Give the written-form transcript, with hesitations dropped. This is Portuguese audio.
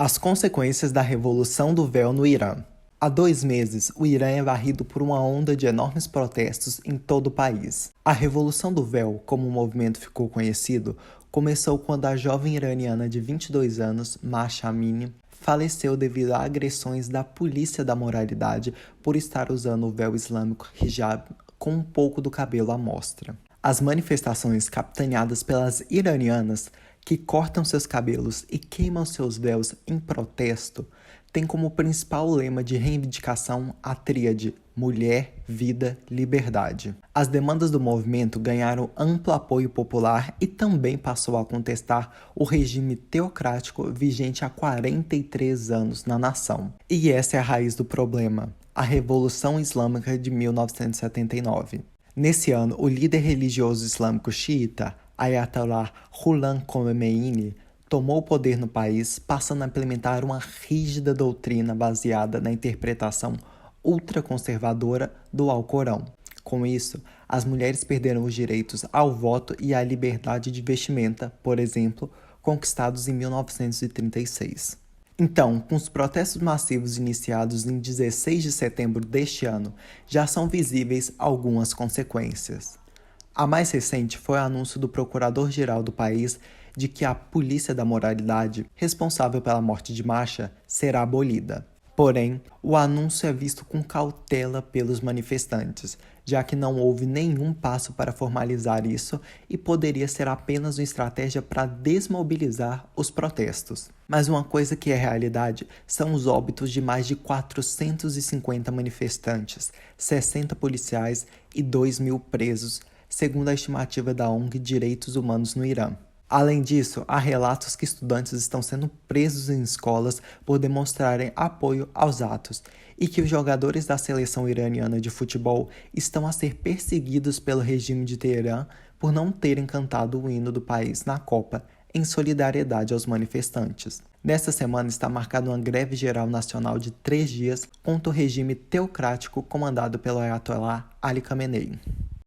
As consequências da Revolução do Véu no Irã. Há 2 meses, o Irã é varrido por uma onda de enormes protestos em todo o país. A Revolução do Véu, como o movimento ficou conhecido, começou quando a jovem iraniana de 22 anos, Mahsa Amini, faleceu devido a agressões da polícia da moralidade por estar usando o véu islâmico hijab com um pouco do cabelo à mostra. As manifestações capitaneadas pelas iranianas que cortam seus cabelos e queimam seus véus em protesto têm como principal lema de reivindicação a tríade mulher, vida, liberdade. As demandas do movimento ganharam amplo apoio popular e também passou a contestar o regime teocrático vigente há 43 anos na nação. E essa é a raiz do problema, a Revolução Islâmica de 1979. Nesse ano, o líder religioso islâmico xiita, Ayatollah Ruhollah Khomeini, tomou o poder no país, passando a implementar uma rígida doutrina baseada na interpretação ultraconservadora do Alcorão. Com isso, as mulheres perderam os direitos ao voto e à liberdade de vestimenta, por exemplo, conquistados em 1936. Então, com os protestos massivos iniciados em 16 de setembro deste ano, já são visíveis algumas consequências. A mais recente foi o anúncio do procurador-geral do país de que a polícia da moralidade, responsável pela morte de Mahsa, será abolida. Porém, o anúncio é visto com cautela pelos manifestantes, já que não houve nenhum passo para formalizar isso e poderia ser apenas uma estratégia para desmobilizar os protestos. Mas uma coisa que é realidade são os óbitos de mais de 450 manifestantes, 60 policiais e 2.000 presos, segundo a estimativa da ONG Direitos Humanos no Irã. Além disso, há relatos que estudantes estão sendo presos em escolas por demonstrarem apoio aos atos e que os jogadores da seleção iraniana de futebol estão a ser perseguidos pelo regime de Teherã por não terem cantado o hino do país na Copa, em solidariedade aos manifestantes. Nesta semana está marcada uma greve geral nacional de 3 dias contra o regime teocrático comandado pelo Ayatollah Ali Khamenei.